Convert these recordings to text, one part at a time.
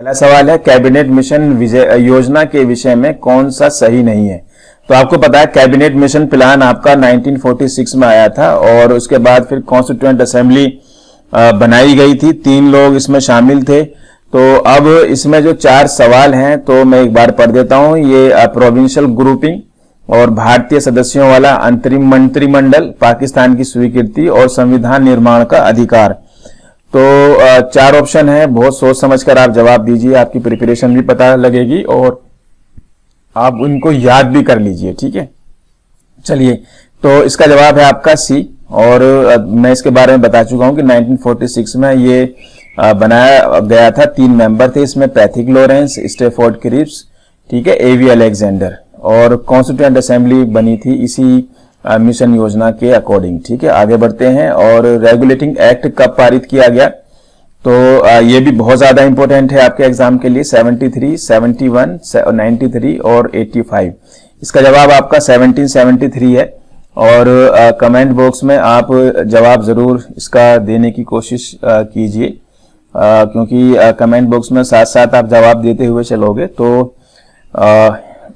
पहला सवाल है, कैबिनेट मिशन योजना के विषय में कौन सा सही नहीं है। तो आपको पता है कैबिनेट मिशन प्लान आपका 1946 में आया था और उसके बाद फिर कॉन्स्टिट्यूएंट असेंबली बनाई गई थी। 3 लोग इसमें शामिल थे। तो अब इसमें जो 4 सवाल हैं तो मैं एक बार पढ़ देता हूं। ये प्रोविंशियल ग्रुपिंग और भारतीय सदस्यों वाला अंतरिम मंत्रिमंडल, पाकिस्तान की स्वीकृति और संविधान निर्माण का अधिकार। तो 4 ऑप्शन है। बहुत सोच समझकर आप जवाब दीजिए, आपकी प्रिपरेशन भी पता लगेगी और आप उनको याद भी कर लीजिए। ठीक है, चलिए। तो इसका जवाब है आपका सी। और मैं इसके बारे में बता चुका हूं कि 1946 में ये बनाया गया था। 3 मेंबर थे इसमें, पैथिक लॉरेंस, स्टेफोर्ड क्रिप्स, ठीक है, एवी अलेक्जेंडर। और कॉन्स्टिट्यूएंट असेंबली बनी थी इसी मिशन योजना के अकॉर्डिंग। ठीक है, आगे बढ़ते हैं। और रेगुलेटिंग एक्ट कब पारित किया गया, तो ये भी बहुत ज्यादा इंपॉर्टेंट है आपके एग्जाम के लिए। 73, 71, 93 और 85। इसका जवाब आपका 1773 है। और कमेंट बॉक्स में आप जवाब जरूर इसका देने की कोशिश कीजिए, क्योंकि कमेंट बॉक्स में साथ साथ आप जवाब देते हुए चलोगे तो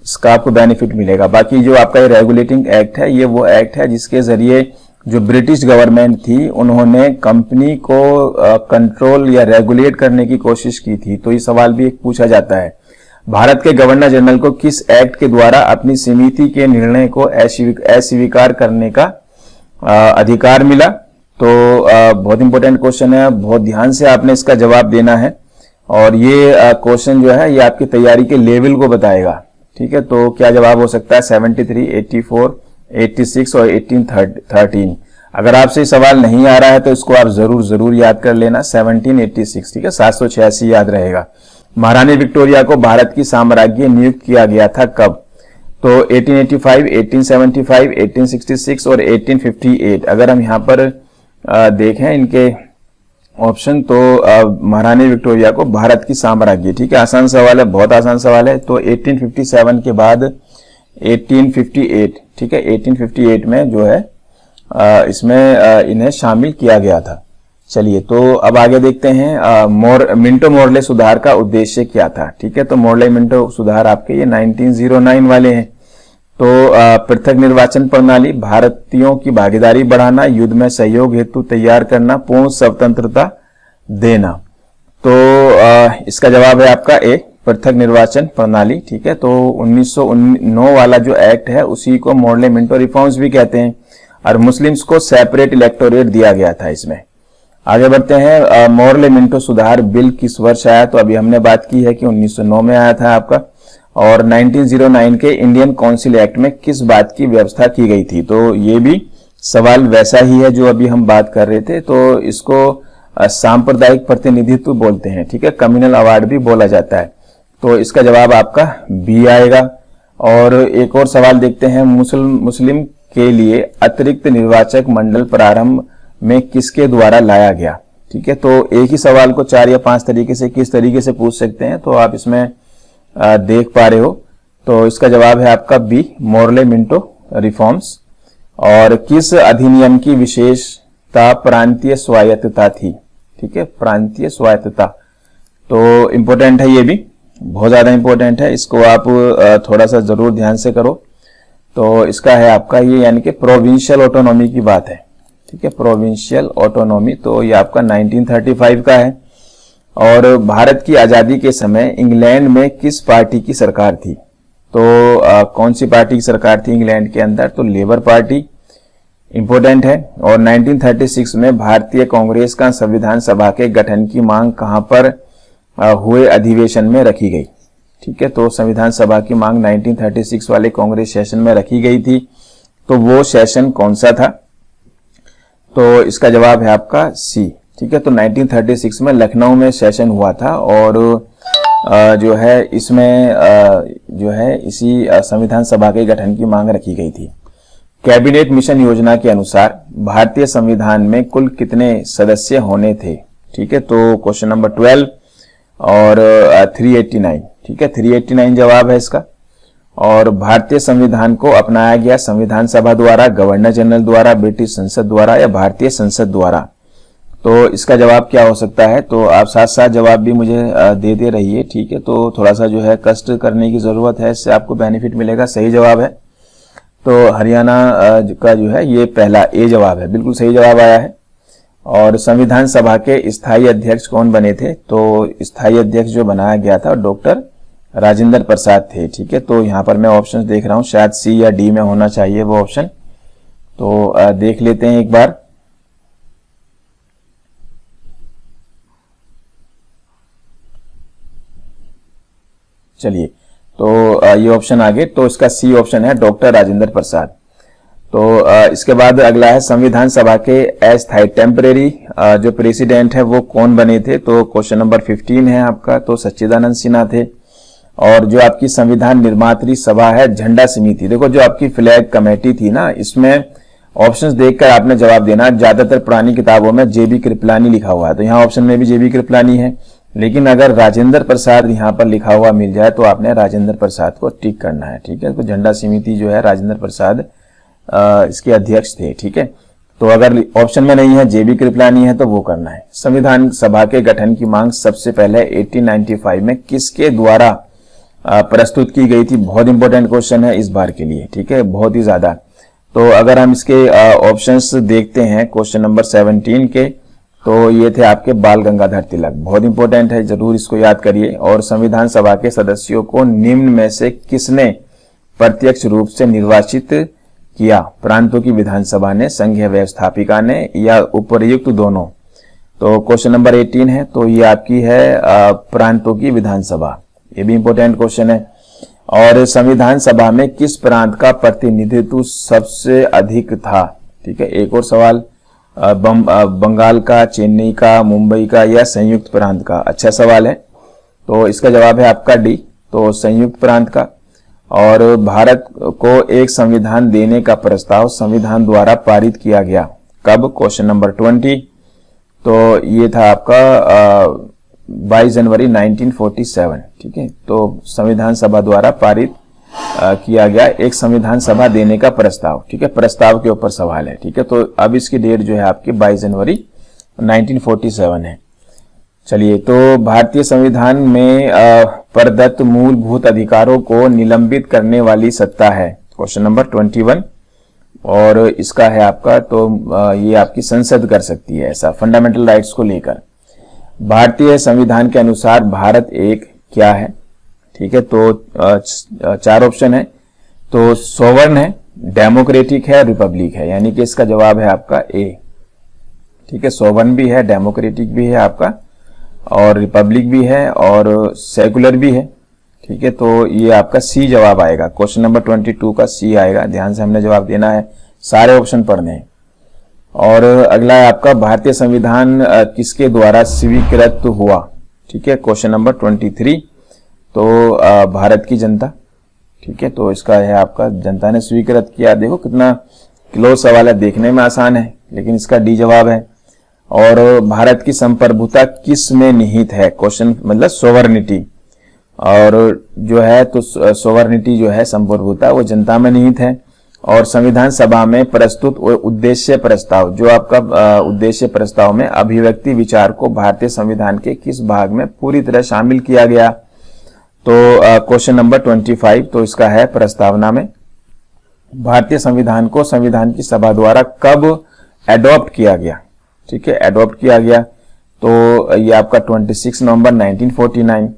इसका आपको बेनिफिट मिलेगा। बाकी जो आपका ये रेगुलेटिंग एक्ट है, ये वो एक्ट है जिसके जरिए जो ब्रिटिश गवर्नमेंट थी उन्होंने कंपनी को कंट्रोल या रेगुलेट करने की कोशिश की थी। तो ये सवाल भी एक पूछा जाता है, भारत के गवर्नर जनरल को किस एक्ट के द्वारा अपनी समिति के निर्णय को अस्वीकार करने का अधिकार मिला। तो बहुत इंपॉर्टेंट क्वेश्चन है, बहुत ध्यान से आपने इसका जवाब देना है। और ये क्वेश्चन जो है ये आपकी तैयारी के लेवल को बताएगा। ठीक है, तो क्या जवाब हो सकता है 73, 84, 86 और 1813। अगर आपसे सवाल नहीं आ रहा है तो इसको आप जरूर याद कर लेना, 1786। ठीक है, 786 याद रहेगा। महारानी विक्टोरिया को भारत की साम्राज्ञी नियुक्त किया गया था कब, तो 1885, 1875, 1866 और 1858। अगर हम यहाँ पर देखें इनके ऑप्शन, तो महारानी विक्टोरिया को भारत की साम्राज्ञी, ठीक है, आसान सवाल है, बहुत आसान सवाल है। तो 1857 के बाद 1858, ठीक है, 1858 में जो है इसमें इन्हें शामिल किया गया था। चलिए, तो अब आगे देखते हैं मिंटो मोर्ले सुधार का उद्देश्य क्या था। ठीक है, तो मोर्ले मिंटो सुधार आपके ये 1909 वाले हैं। तो पृथक निर्वाचन प्रणाली, भारतीयों की भागीदारी बढ़ाना, युद्ध में सहयोग हेतु तैयार करना, पूर्ण स्वतंत्रता देना। तो इसका जवाब है आपका ए, पृथक निर्वाचन प्रणाली। ठीक है, तो 1909 वाला जो एक्ट है उसी को मोर्ले मिंटो रिफॉर्म्स भी कहते हैं। और मुस्लिम्स को सेपरेट इलेक्टोरेट दिया गया था इसमें। आगे बढ़ते हैं, मोर्ले मिंटो सुधार बिल किस वर्ष आया, तो अभी हमने बात की है कि 1909 में आया था आपका। और 1909 के इंडियन काउंसिल एक्ट में किस बात की व्यवस्था की गई थी, तो ये भी सवाल वैसा ही है जो अभी हम बात कर रहे थे। तो इसको सांप्रदायिक प्रतिनिधित्व बोलते हैं। ठीक है, कम्युनल अवार्ड भी बोला जाता है। तो इसका जवाब आपका बी आएगा। और एक और सवाल देखते हैं, मुस्लिम के लिए अतिरिक्त निर्वाचक मंडल प्रारंभ में किसके द्वारा लाया गया। ठीक है, तो एक ही सवाल को 4 या 5 तरीके से किस तरीके से पूछ सकते हैं, तो आप इसमें देख पा रहे हो। तो इसका जवाब है आपका बी, मोर्ले मिंटो रिफॉर्म्स। और किस अधिनियम की विशेषता प्रांतीय स्वायत्तता थी। ठीक है, प्रांतीय स्वायत्तता, तो इंपॉर्टेंट है, ये भी बहुत ज्यादा इंपॉर्टेंट है। इसको आप थोड़ा सा जरूर ध्यान से करो। तो इसका है आपका ये, यानी कि प्रोविंशियल ऑटोनॉमी की बात है। ठीक है, प्रोविंशियल ऑटोनॉमी, तो ये आपका 1935 का है। और भारत की आजादी के समय इंग्लैंड में किस पार्टी की सरकार थी, तो कौन सी पार्टी की सरकार थी इंग्लैंड के अंदर, तो लेबर पार्टी, इंपॉर्टेंट है। और 1936 में भारतीय कांग्रेस का संविधान सभा के गठन की मांग कहां पर हुए अधिवेशन में रखी गई। ठीक है, तो संविधान सभा की मांग 1936 वाले कांग्रेस सेशन में रखी गई थी। तो वो सेशन कौन सा था, तो इसका जवाब है आपका सी। ठीक है, तो 1936 में लखनऊ में सेशन हुआ था। और जो है इसमें जो है इसी संविधान सभा के गठन की मांग रखी गई थी। कैबिनेट मिशन योजना के अनुसार भारतीय संविधान में कुल कितने सदस्य होने थे। ठीक है, तो क्वेश्चन नंबर 12 और 389। ठीक है, 389 जवाब है इसका। और भारतीय संविधान को अपनाया गया संविधान सभा द्वारा, गवर्नर जनरल द्वारा, ब्रिटिश संसद द्वारा या भारतीय संसद द्वारा, तो इसका जवाब क्या हो सकता है? तो आप साथ साथ जवाब भी मुझे दे रहिए, ठीक है। तो थोड़ा सा जो है कष्ट करने की जरूरत है, इससे आपको बेनिफिट मिलेगा। सही जवाब है तो हरियाणा का जो है ये पहला ए जवाब है, बिल्कुल सही जवाब आया है। और संविधान सभा के स्थायी अध्यक्ष कौन बने थे? तो स्थायी अध्यक्ष जो बनाया गया था डॉक्टर राजेंद्र प्रसाद थे, ठीक है। तो यहाँ पर मैं ऑप्शन देख रहा हूँ, शायद सी या डी में होना चाहिए वो ऑप्शन, तो देख लेते हैं एक बार। चलिए, तो ये ऑप्शन आ गए, तो इसका सी ऑप्शन है डॉक्टर राजेंद्र प्रसाद। तो इसके बाद अगला है संविधान सभा के अस्थायी टेम्परेरी जो प्रेसिडेंट है वो कौन बने थे? तो क्वेश्चन नंबर 15 है आपका, तो सच्चिदानंद सिन्हा थे। और जो आपकी संविधान निर्मात्री सभा है झंडा समिति, देखो जो आपकी फ्लैग कमेटी थी ना, इसमें ऑप्शंस देखकर आपने जवाब देना। ज्यादातर पुरानी किताबों में जेबी कृपलानी लिखा हुआ है, तो यहाँ ऑप्शन में भी जेबी कृपलानी है, लेकिन अगर राजेंद्र प्रसाद यहाँ पर लिखा हुआ मिल जाए तो आपने राजेंद्र प्रसाद को टिक करना है, ठीक है। तो झंडा समिति जो है राजेंद्र प्रसाद इसके अध्यक्ष थे, ठीक है। तो अगर ऑप्शन में नहीं है जेबी कृपलानी है तो वो करना है। संविधान सभा के गठन की मांग सबसे पहले 1895 में किसके द्वारा प्रस्तुत की गई थी? बहुत इंपॉर्टेंट क्वेश्चन है इस बार के लिए, ठीक है, बहुत ही ज्यादा। तो अगर हम इसके ऑप्शंस देखते हैं क्वेश्चन नंबर 17 के, तो ये थे आपके बाल गंगाधर तिलक, बहुत इंपॉर्टेंट है, जरूर इसको याद करिए। और संविधान सभा के सदस्यों को निम्न में से किसने प्रत्यक्ष रूप से निर्वाचित किया? प्रांतों की विधानसभा ने, संघीय व्यवस्थापिका ने, या उपर्युक्त दोनों? तो क्वेश्चन नंबर 18 है, तो ये आपकी है प्रांतों की विधानसभा, ये भी इंपॉर्टेंट क्वेश्चन है। और संविधान सभा में किस प्रांत का प्रतिनिधित्व सबसे अधिक था? ठीक है, एक और सवाल, बंगाल का, चेन्नई का, मुंबई का, या संयुक्त प्रांत का? अच्छा सवाल है, तो इसका जवाब है आपका डी, तो संयुक्त प्रांत का। और भारत को एक संविधान देने का प्रस्ताव संविधान द्वारा पारित किया गया कब? क्वेश्चन नंबर 20, तो ये था आपका 22 जनवरी 1947, ठीक है। तो संविधान सभा द्वारा पारित किया गया एक संविधान सभा देने का प्रस्ताव, ठीक है, प्रस्ताव के ऊपर सवाल है, ठीक है। तो अब इसकी डेट जो है आपकी 22 जनवरी 1947 है। चलिए, तो भारतीय संविधान में प्रदत्त मूलभूत अधिकारों को निलंबित करने वाली सत्ता है? क्वेश्चन नंबर 21, और इसका है आपका, तो ये आपकी संसद कर सकती है ऐसा, फंडामेंटल राइट्स को लेकर। भारतीय संविधान के अनुसार भारत एक क्या है? ठीक है, तो 4 ऑप्शन है, तो सोवर्ण है, डेमोक्रेटिक है, रिपब्लिक है, यानी कि इसका जवाब है आपका ए, ठीक है। सोवर्ण भी है, डेमोक्रेटिक भी है आपका, और रिपब्लिक भी है, और सेकुलर भी है, ठीक है। तो ये आपका सी जवाब आएगा, क्वेश्चन नंबर 22 का सी आएगा। ध्यान से हमने जवाब देना है, सारे ऑप्शन पढ़ने हैं। और अगला है आपका, भारतीय संविधान किसके द्वारा स्वीकृत हुआ? ठीक है, क्वेश्चन नंबर 23, तो भारत की जनता, ठीक है। तो इसका है आपका, जनता ने स्वीकृत किया। देखो कितना क्लोज सवाल है, देखने में आसान है, लेकिन इसका डी जवाब है। और भारत की संप्रभुता किस में निहित है? क्वेश्चन मतलब सोवर्निटी, और जो है तो सोवर्निटी जो है, संप्रभुता, वो जनता में निहित है। और संविधान सभा में प्रस्तुत उद्देश्य प्रस्ताव, जो आपका उद्देश्य प्रस्ताव में अभिव्यक्ति विचार को भारतीय संविधान के किस भाग में पूरी तरह शामिल किया गया? तो क्वेश्चन नंबर 25, तो इसका है प्रस्तावना में। भारतीय संविधान को संविधान की सभा द्वारा कब एडॉप्ट किया गया? ठीक है, एडॉप्ट किया गया, तो ये आपका 26 नवंबर 1949।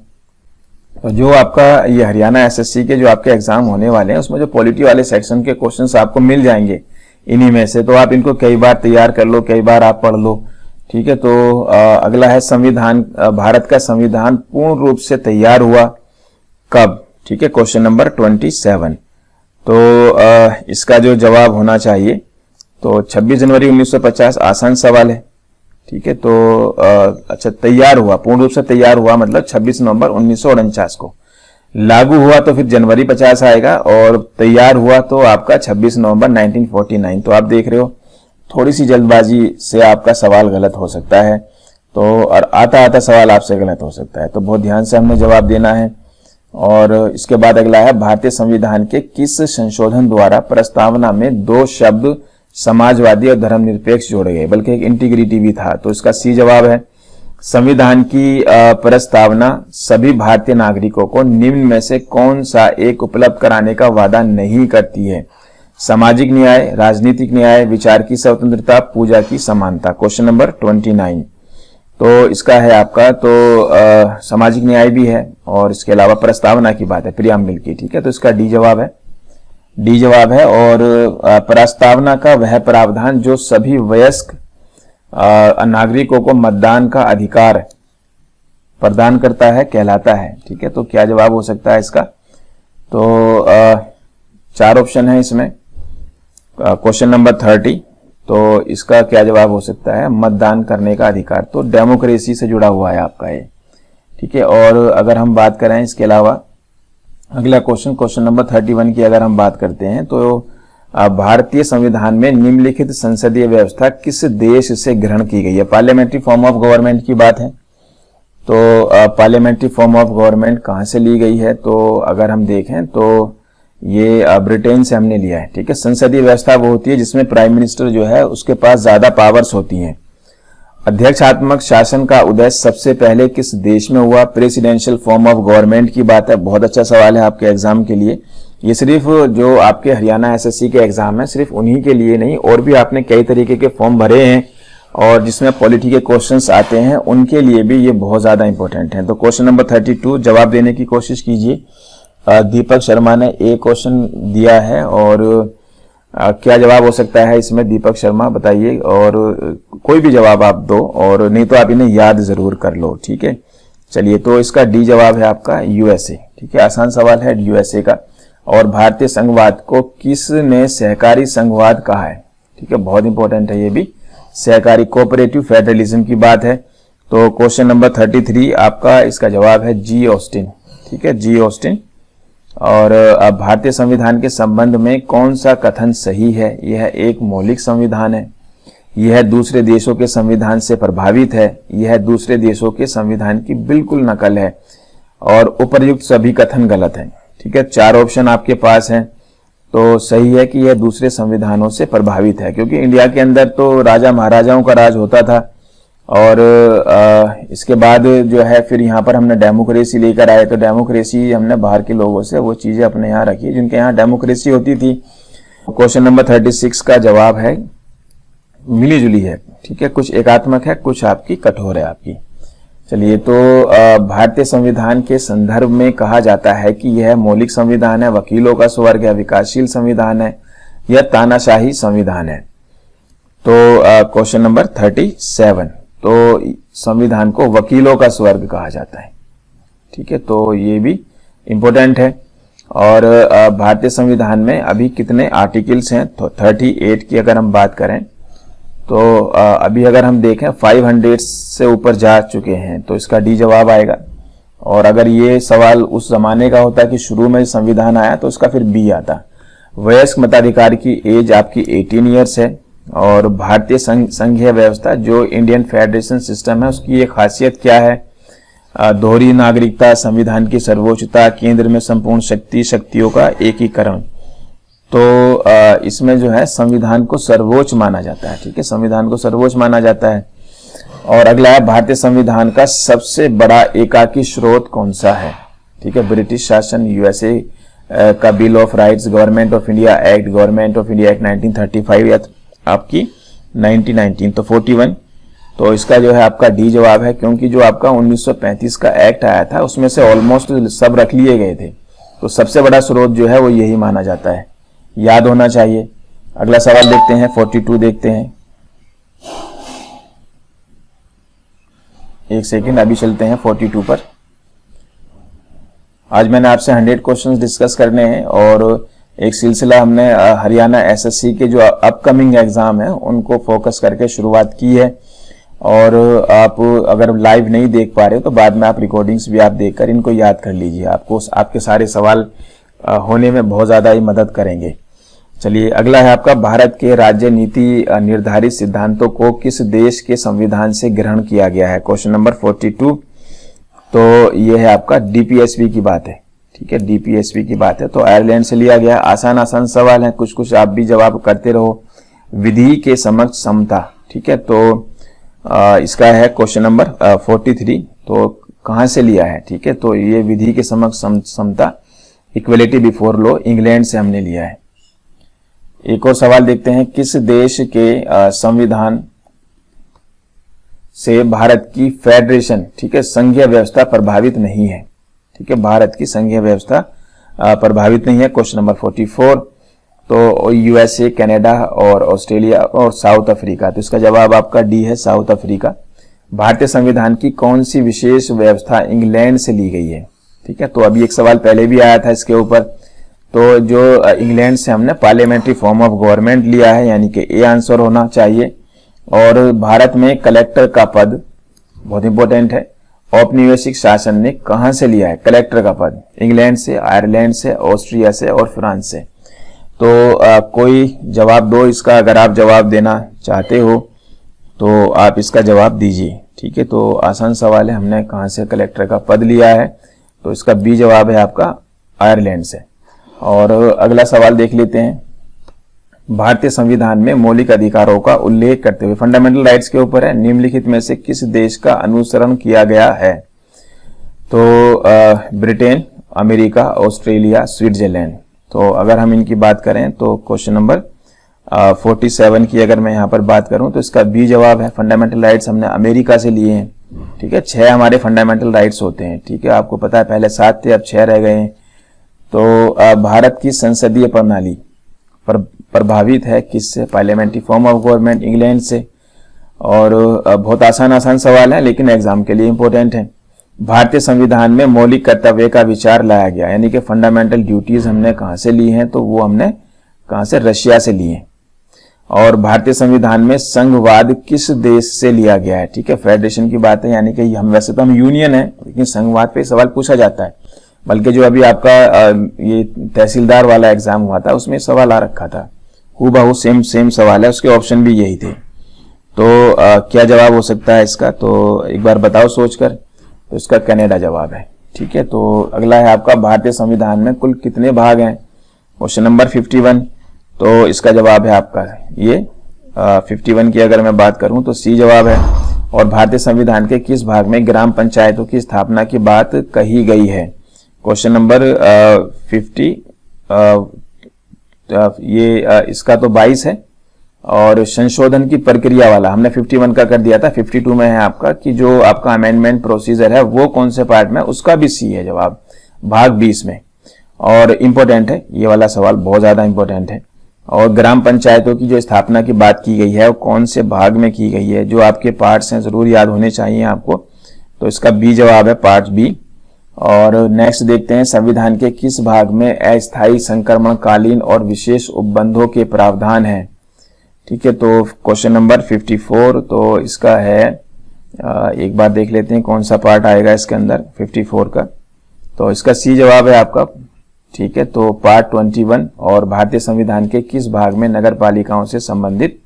तो जो आपका ये हरियाणा एसएससी के जो आपके एग्जाम होने वाले हैं, उसमें जो पॉलिटी वाले सेक्शन के क्वेश्चंस आपको मिल जाएंगे इन्हीं में से, तो आप इनको कई बार तैयार कर लो, कई बार आप पढ़ लो, ठीक है। तो अगला है संविधान, भारत का संविधान पूर्ण रूप से तैयार हुआ कब? ठीक है, क्वेश्चन नंबर 27। तो इसका जो जवाब होना चाहिए, तो 26 जनवरी 1950, आसान सवाल है, ठीक है। तो अच्छा, तैयार हुआ, पूर्ण रूप से तैयार हुआ मतलब 26 नवंबर 1949 को। लागू हुआ तो फिर जनवरी 50 आएगा, और तैयार हुआ तो आपका 26 नवंबर 1949। तो आप देख रहे हो, थोड़ी सी जल्दबाजी से आपका सवाल गलत हो सकता है, तो और आता आता सवाल आपसे गलत हो सकता है, तो बहुत ध्यान से हमने जवाब देना है। और इसके बाद अगला है, भारतीय संविधान के किस संशोधन द्वारा प्रस्तावना में 2 शब्द समाजवादी और धर्मनिरपेक्ष जोड़े गए, बल्कि एक इंटीग्रिटी भी था। तो इसका सी जवाब है। संविधान की प्रस्तावना सभी भारतीय नागरिकों को निम्न में से कौन सा एक उपलब्ध कराने का वादा नहीं करती है? सामाजिक न्याय, राजनीतिक न्याय, विचार की स्वतंत्रता, पूजा की समानता। Question number 29। तो इसका है आपका तो सामाजिक न्याय भी है और इसके अलावा प्रस्तावना की बात है, प्रियम्बल की, ठीक है। तो इसका डी जवाब है, डी जवाब है। और प्रस्तावना का वह प्रावधान जो सभी वयस्क नागरिकों को मतदान का अधिकार प्रदान करता है कहलाता है, ठीक है। तो क्या जवाब हो सकता है इसका? तो 4 ऑप्शन है इसमें। क्वेश्चन नंबर 30, तो इसका क्या जवाब हो सकता है? मतदान करने का अधिकार। तो डेमोक्रेसी से जुड़ा हुआ है आपका ये, ठीक है। और अगर हम बात करें इसके अलावा अगला क्वेश्चन नंबर 31 की अगर हम बात करते हैं तो भारतीय संविधान में निम्नलिखित संसदीय व्यवस्था किस देश से ग्रहण की गई है? पार्लियामेंट्री फॉर्म ऑफ गवर्नमेंट की बात है। तो पार्लियामेंट्री फॉर्म ऑफ गवर्नमेंट कहां से ली गई है? तो अगर हम देखें तो ये ब्रिटेन से हमने लिया है, ठीक है। संसदीय व्यवस्था वो होती है जिसमें प्राइम मिनिस्टर जो है उसके पास ज्यादा पावर्स होती हैं। अध्यक्षात्मक शासन का उदय सबसे पहले किस देश में हुआ? प्रेसिडेंशियल फॉर्म ऑफ गवर्नमेंट की बात है। बहुत अच्छा सवाल है आपके एग्जाम के लिए। ये सिर्फ जो आपके हरियाणा एसएससी के एग्जाम है सिर्फ उन्हीं के लिए नहीं, और भी आपने कई तरीके के फॉर्म भरे हैं और जिसमें पॉलिटी के क्वेश्चंस आते हैं उनके लिए भी ये बहुत ज्यादा इंपॉर्टेंट है। तो क्वेश्चन नंबर 32 जवाब देने की कोशिश कीजिए। दीपक शर्मा ने एक क्वेश्चन दिया है और क्या जवाब हो सकता है इसमें? दीपक शर्मा बताइए, और कोई भी जवाब आप दो, और नहीं तो आप इन्हें याद जरूर कर लो, ठीक है। चलिए, तो इसका डी जवाब है आपका यूएसए, ठीक है। आसान सवाल है यूएसए का। और भारतीय संघवाद को किसने सहकारी संघवाद कहा है? ठीक है, बहुत इंपॉर्टेंट है ये भी। सहकारी कोऑपरेटिव फेडरलिज्म की बात है। तो क्वेश्चन नंबर 33 आपका इसका जवाब है जी ऑस्टिन, ठीक है, जी ऑस्टिन। और अब भारतीय संविधान के संबंध में कौन सा कथन सही है? यह एक मौलिक संविधान है, यह दूसरे देशों के संविधान से प्रभावित है, यह दूसरे देशों के संविधान की बिल्कुल नकल है, और उपर्युक्त सभी कथन गलत हैं, ठीक है। 4 ऑप्शन आपके पास हैं। तो सही है कि यह दूसरे संविधानों से प्रभावित है, क्योंकि इंडिया के अंदर तो राजा महाराजाओं का राज होता था, और इसके बाद जो है फिर यहाँ पर हमने डेमोक्रेसी लेकर आए। तो डेमोक्रेसी हमने बाहर के लोगों से वो चीजें अपने यहाँ रखी जिनके यहाँ डेमोक्रेसी होती थी। क्वेश्चन नंबर 36 का जवाब है मिली जुली है, ठीक है, कुछ एकात्मक है, कुछ आपकी कठोर है आपकी। चलिए, तो भारतीय संविधान के संदर्भ में कहा जाता है कि यह मौलिक संविधान है, वकीलों का स्वर्ग है, विकासशील संविधान है, यह तानाशाही संविधान है। तो क्वेश्चन नंबर 37, तो संविधान को वकीलों का स्वर्ग कहा जाता है, ठीक है। तो ये भी इंपॉर्टेंट है। और भारतीय संविधान में अभी कितने आर्टिकल्स हैं? तो 38 की अगर हम बात करें तो अभी अगर हम देखें 500 से ऊपर जा चुके हैं, तो इसका डी जवाब आएगा। और अगर ये सवाल उस जमाने का होता कि शुरू में संविधान आया तो उसका फिर बी आता। वयस्क मताधिकार की एज आपकी 18 ईयर्स है। और भारतीय संघीय व्यवस्था जो इंडियन फेडरेशन सिस्टम है उसकी एक खासियत क्या है? दोहरी नागरिकता, संविधान की सर्वोच्चता, केंद्र में संपूर्ण शक्तियों का एकीकरण। तो इसमें जो है संविधान को सर्वोच्च माना जाता है, ठीक है, संविधान को सर्वोच्च माना जाता है। और अगला है भारतीय संविधान का सबसे बड़ा एकाकी स्रोत कौन सा है? ठीक है, ब्रिटिश शासन, यूएसए का bill of rights, government of India act, government of India act 1935 या आपकी 1919, तो 41। तो इसका जो है आपका डी जवाब है, क्योंकि जो आपका 1935 का एक्ट आया था उसमें से ऑलमोस्ट सब रख लिए गए थे। तो सबसे बड़ा स्रोत जो है वो यही माना जाता है, याद होना चाहिए। अगला सवाल देखते हैं, 42 देखते हैं। एक सेकंड, अभी चलते हैं 42 पर। आज मैंने आपसे 100 क्वेश्चंस डिस्कस करने हैं और एक सिलसिला हमने हरियाणा एसएससी के जो अपकमिंग एग्जाम है उनको फोकस करके शुरुआत की है। और आप अगर लाइव नहीं देख पा रहे हो तो बाद में आप रिकॉर्डिंग्स भी आप देखकर इनको याद कर लीजिए, आपको आपके सारे सवाल होने में बहुत ज्यादा ही मदद करेंगे। चलिए, अगला है आपका भारत के राज्य नीति निर्धारित सिद्धांतों को किस देश के संविधान से ग्रहण किया गया है? Question number 42। तो ये है आपका डीपीएसपी की बात है, ठीक है, डीपीएसपी की बात है। तो आयरलैंड से लिया गया। आसान सवाल है, कुछ कुछ आप भी जवाब करते रहो। विधि के समक्ष समता। ठीक है, तो इसका है क्वेश्चन नंबर 43। तो कहां से लिया है? ठीक है, तो ये विधि के समक्ष समता, इक्वलिटी बिफोर लॉ, इंग्लैंड से हमने लिया है। एक और सवाल देखते हैं, किस देश के संविधान से भारत की फेडरेशन, ठीक है, संघीय व्यवस्था प्रभावित नहीं है? ठीक है, भारत की संघीय व्यवस्था प्रभावित नहीं है। Question number 44। तो यूएसए, कनाडा और ऑस्ट्रेलिया और साउथ अफ्रीका। तो इसका जवाब आपका डी है, साउथ अफ्रीका। भारतीय संविधान की कौन सी विशेष व्यवस्था इंग्लैंड से ली गई है? ठीक है, तो अभी एक सवाल पहले भी आया था इसके ऊपर। तो जो इंग्लैंड से हमने पार्लियामेंट्री फॉर्म ऑफ गवर्नमेंट लिया है, यानी कि ए आंसर होना चाहिए। और भारत में कलेक्टर का पद बहुत इंपॉर्टेंट है। औपनिवेशिक शासन ने कहां से लिया है कलेक्टर का पद? इंग्लैंड से, आयरलैंड से, ऑस्ट्रिया से और फ्रांस से। तो कोई जवाब दो इसका, अगर आप जवाब देना चाहते हो तो आप इसका जवाब दीजिए। ठीक है, तो आसान सवाल है, हमने कहां से कलेक्टर का पद लिया है? तो इसका बी जवाब है आपका आयरलैंड से। और अगला सवाल देख लेते हैं, भारतीय संविधान में मौलिक अधिकारों का उल्लेख करते हुए, फंडामेंटल राइट्स के ऊपर है, निम्नलिखित में से किस देश का अनुसरण किया गया है? तो ब्रिटेन, अमेरिका, ऑस्ट्रेलिया, स्विट्जरलैंड। तो अगर हम इनकी बात करें तो क्वेश्चन नंबर 47 की अगर मैं यहाँ पर बात करूं तो इसका बी जवाब है। फंडामेंटल राइट्स हमने अमेरिका से लिए हैं। ठीक है, 6 हमारे फंडामेंटल राइट्स होते हैं। ठीक है, आपको पता है पहले 7 थे, अब 6 रह गए हैं। तो भारत की संसदीय प्रणाली प्रभावित है किससे? Parliamentary form of government, England से। और बहुत आसान सवाल है लेकिन एग्जाम के लिए इंपॉर्टेंट है। भारतीय संविधान में मौलिक कर्तव्य का विचार लाया गया, यानी कि फंडामेंटल ड्यूटीज हमने कहां से ली हैं? तो वो हमने कहां से? रशिया से ली हैं। और भारतीय संविधान में संघवाद किस देश से लिया गया है? ठीक है, फेडरेशन की बात है, यानी कि हम वैसे तो हम यूनियन है लेकिन संघवाद पे सवाल पूछा जाता है। बल्कि जो अभी आपका ये तहसीलदार वाला एग्जाम हुआ था उसमें सवाल आ रखा था, हूबहू सेम सवाल है, उसके ऑप्शन भी यही थे। तो क्या जवाब हो सकता है इसका? तो एक बार बताओ सोचकर। तो इसका कनाडा जवाब है। ठीक है, तो अगला है आपका, भारतीय संविधान में कुल कितने भाग हैं? Question number 51। तो इसका जवाब है आपका ये 51 की अगर मैं बात करूं तो सी जवाब है। और भारतीय संविधान के किस भाग में ग्राम पंचायतों की स्थापना की बात कही गई है? क्वेश्चन नंबर 50 ये इसका तो 22 है। और संशोधन की प्रक्रिया वाला हमने 51 का कर दिया था, 52 में है आपका कि जो आपका अमेंडमेंट प्रोसीजर है वो कौन से पार्ट में? उसका भी सी है जवाब, भाग 20 में। और इंपॉर्टेंट है ये वाला सवाल, बहुत ज्यादा इंपॉर्टेंट है। और ग्राम पंचायतों की जो स्थापना की बात की गई है वो कौन से भाग में की गई है? जो आपके पार्ट्स हैं जरूर याद होने चाहिए आपको। तो इसका बी जवाब है, पार्ट बी। और नेक्स्ट देखते हैं, संविधान के किस भाग में अस्थायी संक्रमणकालीन और विशेष उपबंधों के प्रावधान है? ठीक है, तो क्वेश्चन नंबर 54। तो इसका है एक बार देख लेते हैं कौन सा पार्ट आएगा इसके अंदर 54 का। तो इसका सी जवाब है आपका। ठीक है, तो पार्ट 21। और भारतीय संविधान के किस भाग में नगर पालिकाओं से संबंधित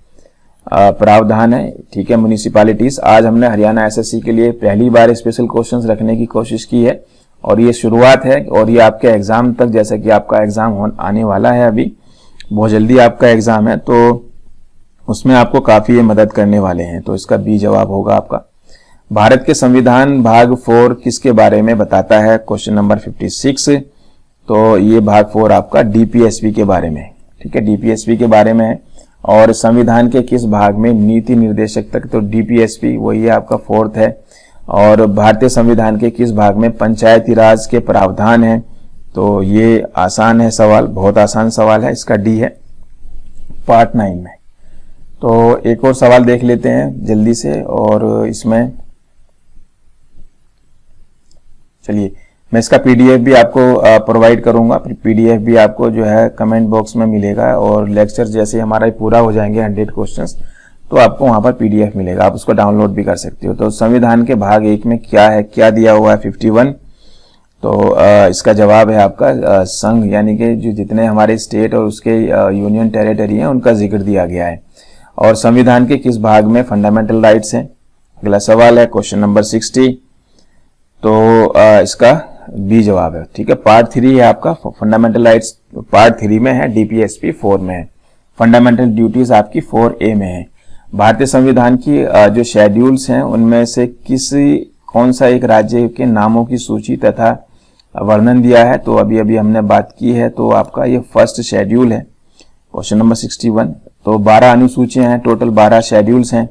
प्रावधान है? ठीक है, म्युनिसिपैलिटीज। आज हमने हरियाणा एसएससी के लिए पहली बार स्पेशल क्वेश्चंस रखने की कोशिश की है और ये शुरुआत है। और ये आपके एग्जाम तक, जैसे कि आपका एग्जाम आने वाला है, अभी बहुत जल्दी आपका एग्जाम है, तो उसमें आपको काफी ये मदद करने वाले हैं। तो इसका बी जवाब होगा आपका। भारत के संविधान भाग 4 किसके बारे में बताता है? Question number 56। तो ये भाग 4 आपका डीपीएसपी के बारे में। ठीक है, डीपीएसपी के बारे में है। और संविधान के किस भाग में नीति निर्देशक तक? तो डीपीएसपी वही है आपका 4th है। और भारतीय संविधान के किस भाग में पंचायती राज के प्रावधान है? तो ये आसान है सवाल, बहुत आसान सवाल है, इसका डी है, पार्ट 9 में। तो एक और सवाल देख लेते हैं जल्दी से। और इसमें चलिए मैं इसका पीडीएफ भी आपको प्रोवाइड करूंगा। पीडीएफ भी आपको जो है कमेंट बॉक्स में मिलेगा। और लेक्चर जैसे हमारा पूरा हो जाएंगे 100 क्वेश्चंस, तो आपको वहां पर पीडीएफ मिलेगा, आप उसको डाउनलोड भी कर सकते हो। तो संविधान के भाग 1 में क्या है, क्या दिया हुआ है? 51। तो इसका जवाब है आपका संघ, यानी कि जो जितने हमारे स्टेट और उसके यूनियन टेरिटरी हैं उनका जिक्र दिया गया है। और संविधान के किस भाग में फंडामेंटल राइट्स हैं? अगला सवाल है क्वेश्चन नंबर 60। तो इसका बी जवाब है। ठीक है, पार्ट 3 है आपका, फंडामेंटल राइट्स पार्ट 3 में है, डीपीएसपी 4 में है। फंडामेंटल ड्यूटीज आपकी 4A में है। भारतीय संविधान की जो शेड्यूल्स हैं उनमें से कौन सा एक राज्य के नामों की सूची तथा वर्णन दिया है, तो अभी अभी हमने बात की है, तो आपका ये फर्स्ट शेड्यूल है, क्वेश्चन नंबर 61। तो 12 अनुसूचियां हैं, टोटल 12 शेड्यूल्स हैं,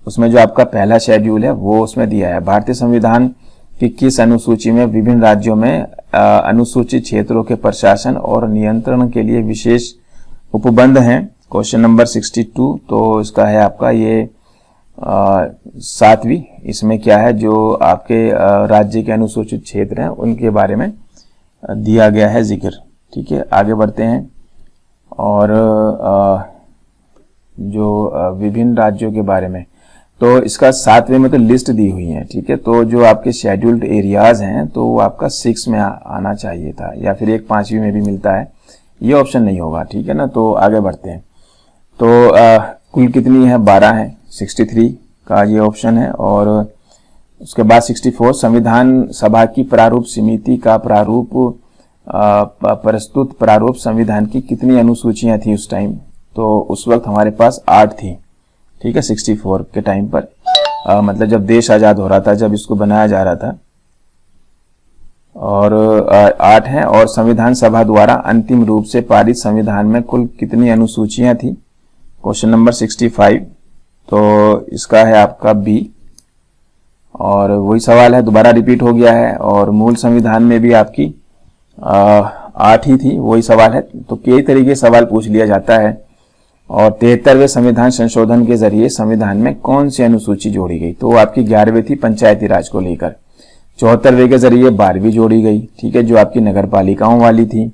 उसमें जो आपका पहला शेड्यूल है वो उसमें दिया है भारतीय संविधान की किस अनुसूची में विभिन्न राज्यों में अनुसूचित क्षेत्रों के प्रशासन और नियंत्रण के लिए विशेष उपबंध हैं, क्वेश्चन नंबर 62। तो इसका है आपका ये 7वीं, इसमें क्या है जो आपके राज्य के अनुसूचित क्षेत्र हैं उनके बारे में दिया गया है जिक्र। ठीक है, आगे बढ़ते हैं और जो विभिन्न राज्यों के बारे में, तो इसका 7वें में तो लिस्ट दी हुई है। ठीक है, तो जो आपके शेड्यूल्ड एरियाज हैं तो वो आपका 6 में आना चाहिए था, या फिर एक 5वीं में भी मिलता है, ये ऑप्शन नहीं होगा। ठीक है ना, तो आगे बढ़ते हैं। तो कुल कितनी है, 12 है, 63 का ये ऑप्शन है। और उसके बाद 64 संविधान सभा की प्रारूप समिति का प्रारूप प्रस्तुत प्रारूप संविधान की कितनी अनुसूचियां थी उस टाइम, तो उस वक्त हमारे पास 8 थी। ठीक है, 64 के टाइम पर मतलब जब देश आजाद हो रहा था, जब इसको बनाया जा रहा था, और 8 हैं। और संविधान सभा द्वारा अंतिम रूप से पारित संविधान में कुल कितनी अनुसूचियां थी, क्वेश्चन नंबर 65। तो इसका है आपका बी, और वही सवाल है, दोबारा रिपीट हो गया है, और मूल संविधान में भी आपकी 8 ही थी, वही सवाल है। तो कई तरीके से सवाल पूछ लिया जाता है। और 73वें संविधान संशोधन के जरिए संविधान में कौन सी अनुसूची जोड़ी गई, तो आपकी 11वीं थी पंचायती राज को लेकर। 74वें के जरिए 12वीं जोड़ी गई, ठीक है, जो आपकी नगर पालिकाओं वाली थी।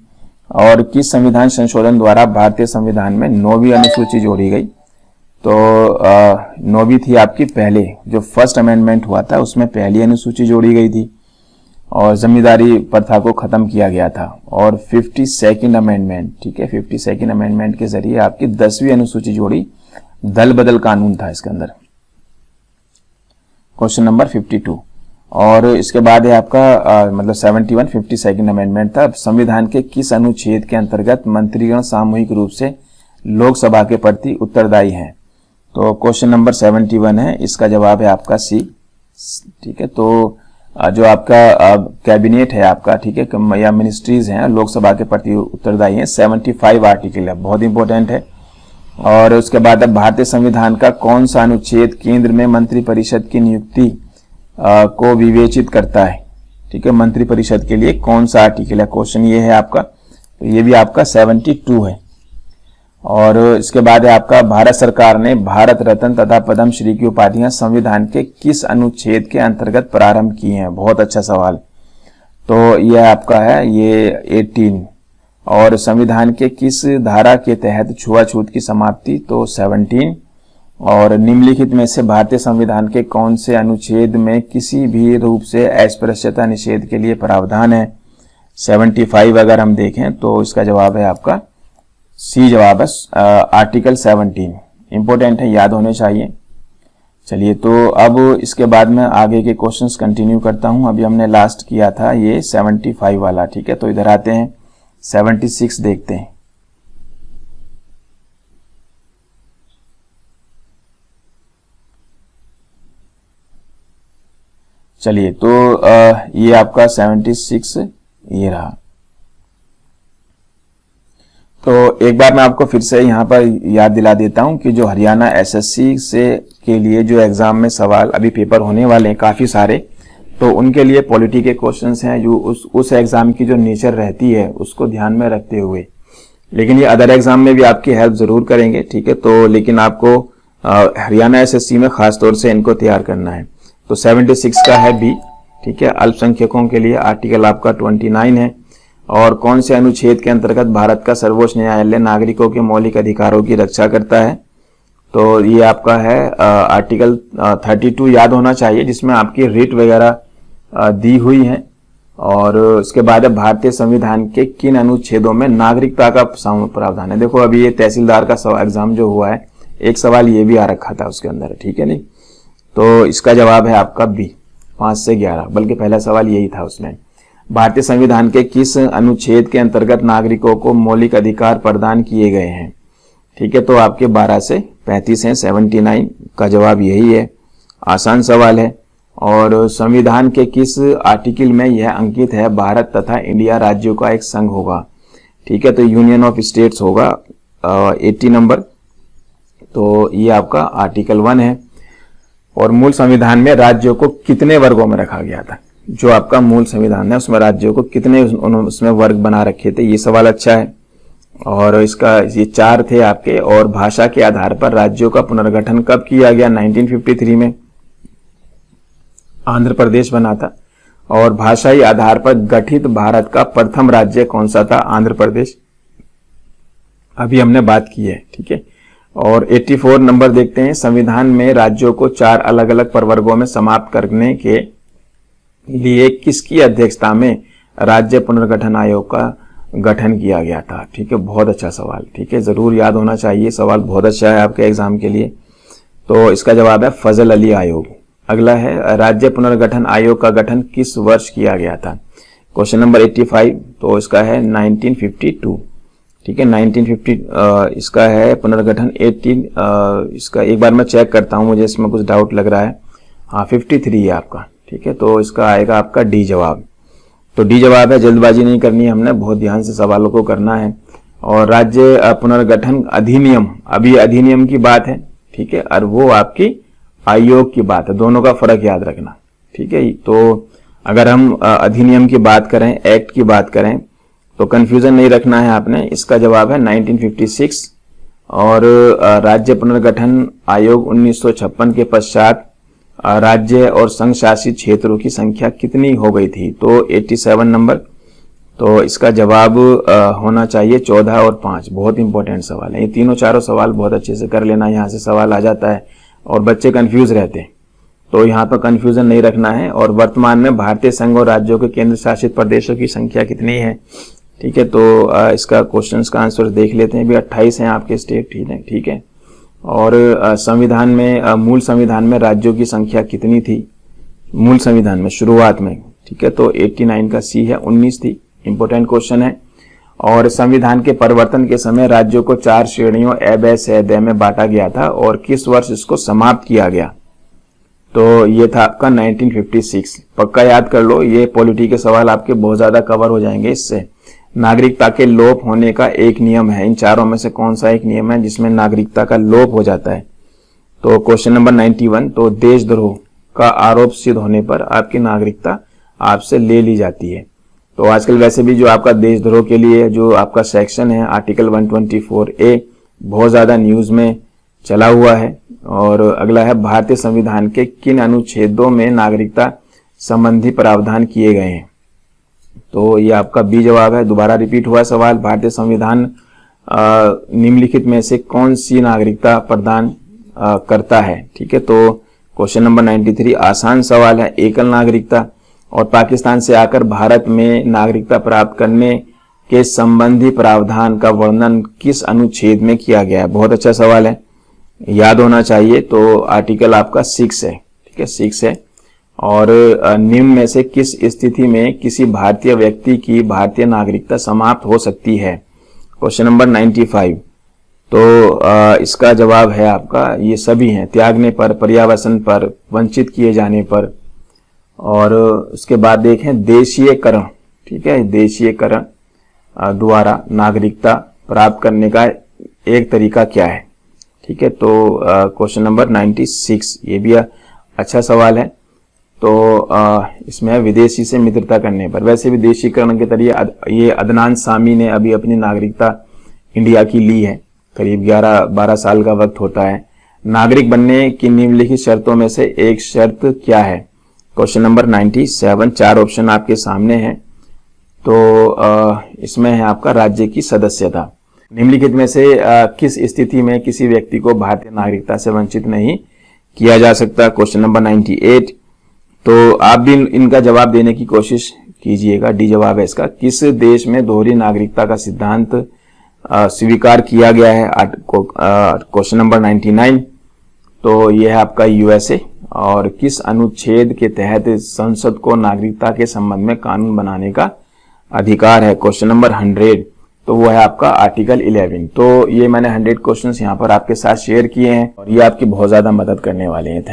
और किस संविधान संशोधन द्वारा भारतीय संविधान में 9वीं अनुसूची जोड़ी गई, तो 9वीं थी आपकी पहले जो फर्स्ट अमेंडमेंट हुआ था उसमें पहली अनुसूची जोड़ी गई थी, और जमींदारी प्रथा को खत्म किया गया था। और 52nd अमेंडमेंट, ठीक है, 52nd अमेंडमेंट के जरिए आपकी 10वीं अनुसूची जोड़ी, दल बदल कानून था इसके अंदर, क्वेश्चन नंबर 52। और इसके बाद है आपका मतलब 71 52nd अमेंडमेंट था। संविधान के किस अनुच्छेद के अंतर्गत मंत्रीगण सामूहिक रूप से लोकसभा के प्रति उत्तरदायी हैं, तो क्वेश्चन नंबर 71 है, इसका जवाब है आपका सी। ठीक है, तो जो आपका कैबिनेट है आपका, ठीक है, या मिनिस्ट्रीज हैं लोकसभा के प्रति उत्तरदायी हैं, 75 आर्टिकल है, बहुत इंपॉर्टेंट है। और उसके बाद अब भारतीय संविधान का कौन सा अनुच्छेद केंद्र में मंत्रिपरिषद की नियुक्ति को विवेचित करता है, ठीक है, मंत्रिपरिषद के लिए कौन सा आर्टिकल है, क्वेश्चन ये है आपका, तो ये भी आपका 72 है। और इसके बाद है आपका भारत सरकार ने भारत रत्न तथा पद्मश्री की उपाधियां संविधान के किस अनुच्छेद के अंतर्गत प्रारंभ की हैं, बहुत अच्छा सवाल। तो यह आपका है ये 18। और संविधान के किस धारा के तहत छुआछूत की समाप्ति, तो 17। और निम्नलिखित में से भारतीय संविधान के कौन से अनुच्छेद में किसी भी रूप से अस्पृश्यता निषेध के लिए प्रावधान है, 75 अगर हम देखें तो इसका जवाब है आपका सी, जवाब है आर्टिकल 17, इंपॉर्टेंट है, याद होने चाहिए। चलिए, तो अब इसके बाद में आगे के क्वेश्चंस कंटिन्यू करता हूं। अभी हमने लास्ट किया था ये 75 वाला, ठीक है, तो इधर आते हैं 76 देखते हैं। चलिए, तो ये आपका 76 ये रहा। तो एक बार मैं आपको फिर से यहाँ पर याद दिला देता हूँ कि जो हरियाणा एसएससी से के लिए जो एग्जाम में सवाल अभी पेपर होने वाले हैं काफी सारे, तो उनके लिए पॉलिटी के क्वेश्चंस हैं जो उस एग्जाम की जो नेचर रहती है उसको ध्यान में रखते हुए, लेकिन ये अदर एग्जाम में भी आपकी हेल्प जरूर करेंगे, ठीक है। तो लेकिन आपको हरियाणा एसएससी में खास तौर से इनको तैयार करना है। तो 76 का है बी, ठीक है, अल्पसंख्यकों के लिए आर्टिकल आपका 29 है। और कौन से अनुच्छेद के अंतर्गत भारत का सर्वोच्च न्यायालय नागरिकों के मौलिक अधिकारों की रक्षा करता है, तो ये आपका है आर्टिकल 32 याद होना चाहिए, जिसमें आपकी रिट वगैरह दी हुई है। और उसके बाद भारतीय संविधान के किन अनुच्छेदों में नागरिकता का प्रावधान है। देखो अभी ये तहसीलदार का एग्जाम जो हुआ है, एक सवाल ये भी आ रखा था उसके अंदर, ठीक है नहीं, तो इसका जवाब है आपका बी, 5 से 11, बल्कि पहला सवाल यही था उसमें। भारतीय संविधान के किस अनुच्छेद के अंतर्गत नागरिकों को मौलिक अधिकार प्रदान किए गए हैं, ठीक है, तो आपके 12 से 35 हैं, 79 का जवाब यही है। आसान सवाल है। और संविधान के किस आर्टिकल में यह अंकित है, भारत तथा इंडिया राज्यों का एक संघ होगा। ठीक है, तो यूनियन ऑफ स्टेट्स होगा 80 नंबर। तो ये आपका आर्टिकल 1 है। और मूल संविधान में राज्यों को कितने वर्गों में रखा गया था, जो आपका मूल संविधान है उसमें राज्यों को कितने उसमें वर्ग बना रखे थे, ये सवाल अच्छा है। और इसका ये 4 थे आपके। और भाषा के आधार पर राज्यों का पुनर्गठन कब किया गया, 1953 में आंध्र प्रदेश बना था। और भाषाई आधार पर गठित भारत का प्रथम राज्य कौन सा था, आंध्र प्रदेश, अभी हमने बात की है। ठीक है, और 84 नंबर देखते हैं, संविधान में राज्यों को 4 अलग अलग प्रवर्गों में समाप्त करने के लिए किसकी अध्यक्षता में राज्य पुनर्गठन आयोग का गठन किया गया था। ठीक है, बहुत अच्छा सवाल। ठीक है, जरूर याद होना चाहिए, सवाल बहुत अच्छा है आपके एग्जाम के लिए। तो इसका जवाब है फजल अली आयोग। अगला है, राज्य पुनर्गठन आयोग का गठन किस वर्ष किया गया था। क्वेश्चन नंबर 85, तो इसका है 1952। ठीक है, 1950 इसका है पुनर्गठन। 18 इसका एक बार मैं चेक करता हूं, मुझे इसमें कुछ डाउट लग रहा है। हाँ, 53 है आपका। ठीक है, तो इसका आएगा आपका डी जवाब। तो डी जवाब है, जल्दबाजी नहीं करनी है हमने, बहुत ध्यान से सवालों को करना है। और राज्य पुनर्गठन अधिनियम, अभी अधिनियम की बात है। ठीक है, और वो आपकी आयोग की बात है, दोनों का फर्क याद रखना। ठीक है, तो अगर हम अधिनियम की बात करें, एक्ट की बात करें, तो कंफ्यूजन नहीं रखना है आपने। इसका जवाब है 1956। और राज्य पुनर्गठन आयोग 1956 के पश्चात राज्य और संघ शासित क्षेत्रों की संख्या कितनी हो गई थी, तो 87 नंबर। तो इसका जवाब होना चाहिए 14 और 5। बहुत इंपॉर्टेंट सवाल है ये, तीनों चारों सवाल बहुत अच्छे से कर लेना, यहाँ से सवाल आ जाता है और बच्चे कंफ्यूज रहते हैं, तो यहाँ पर कंफ्यूजन नहीं रखना है। और वर्तमान में भारतीय संघ और राज्यों के केंद्र शासित प्रदेशों की संख्या कितनी है। ठीक है, तो इसका क्वेश्चंस का आंसर देख लेते हैं। भी 28 हैं आपके स्टेट। ठीक है, और संविधान में मूल संविधान में राज्यों की संख्या कितनी थी, मूल संविधान में शुरुआत में। ठीक है, तो 89 का सी है, 19 थी। इंपोर्टेंट क्वेश्चन है। और संविधान के परिवर्तन के समय राज्यों को 4 श्रेणियों ए, ब, स, द में बांटा गया था और किस वर्ष इसको समाप्त किया गया, तो ये था आपका 1956। पक्का याद कर लो, ये पॉलिटी के सवाल आपके बहुत ज्यादा कवर हो जाएंगे इससे। नागरिकता के लोप होने का एक नियम है, इन चारों में से कौन सा एक नियम है जिसमें नागरिकता का लोप हो जाता है, तो क्वेश्चन नंबर 91। तो देशद्रोह का आरोप सिद्ध होने पर आपकी नागरिकता आपसे ले ली जाती है। तो आजकल वैसे भी जो आपका देशद्रोह के लिए जो आपका सेक्शन है आर्टिकल 124A, बहुत ज्यादा न्यूज में चला हुआ है। और अगला है, भारतीय संविधान के किन अनुच्छेदों में नागरिकता संबंधी प्रावधान किए गए हैं, तो ये आपका बी जवाब है। दोबारा रिपीट हुआ सवाल, भारतीय संविधान निम्नलिखित में से कौन सी नागरिकता प्रदान करता है। ठीक है, तो क्वेश्चन नंबर 93 आसान सवाल है, एकल नागरिकता और पाकिस्तान से आकर भारत में नागरिकता प्राप्त करने के संबंधी प्रावधान का वर्णन किस अनुच्छेद में किया गया है। बहुत अच्छा सवाल है, याद होना चाहिए। तो आर्टिकल आपका 6 है। ठीक है, 6 है। और निम्न में से किस स्थिति में किसी भारतीय व्यक्ति की भारतीय नागरिकता समाप्त हो सकती है, क्वेश्चन नंबर 95। तो इसका जवाब है आपका ये सभी हैं, त्यागने पर, पर्यावसन पर, वंचित किए जाने पर। और उसके बाद देखें देशीयकरण। ठीक है, देशीयकरण द्वारा नागरिकता प्राप्त करने का एक तरीका क्या है। ठीक है, तो क्वेश्चन नंबर 96, ये भी अच्छा सवाल है। तो इसमें विदेशी से मित्रता करने पर। वैसे विदेशीकरण के तरीके ये अदनान सामी ने अभी अपनी नागरिकता इंडिया की ली है, करीब 11-12 साल का वक्त होता है। नागरिक बनने की निम्नलिखित शर्तों में से एक शर्त क्या है, क्वेश्चन नंबर 97। 4 ऑप्शन आपके सामने हैं। तो इसमें है आपका राज्य की सदस्यता। निम्नलिखित में से किस स्थिति में किसी व्यक्ति को भारतीय नागरिकता से वंचित नहीं किया जा सकता, क्वेश्चन नंबर 98। तो आप भी इनका जवाब देने की कोशिश कीजिएगा। डी जवाब है इसका, किस देश में दोहरी नागरिकता का सिद्धांत स्वीकार किया गया है, क्वेश्चन नंबर 99। तो यह है आपका यूएसए। और किस अनुच्छेद के तहत संसद को नागरिकता के संबंध में कानून बनाने का अधिकार है, क्वेश्चन नंबर 100। तो वो है आपका आर्टिकल 11। तो ये मैंने 100 क्वेश्चंस यहाँ पर आपके साथ शेयर किए हैं और ये आपकी बहुत ज्यादा मदद करने वाले हैं। थैंक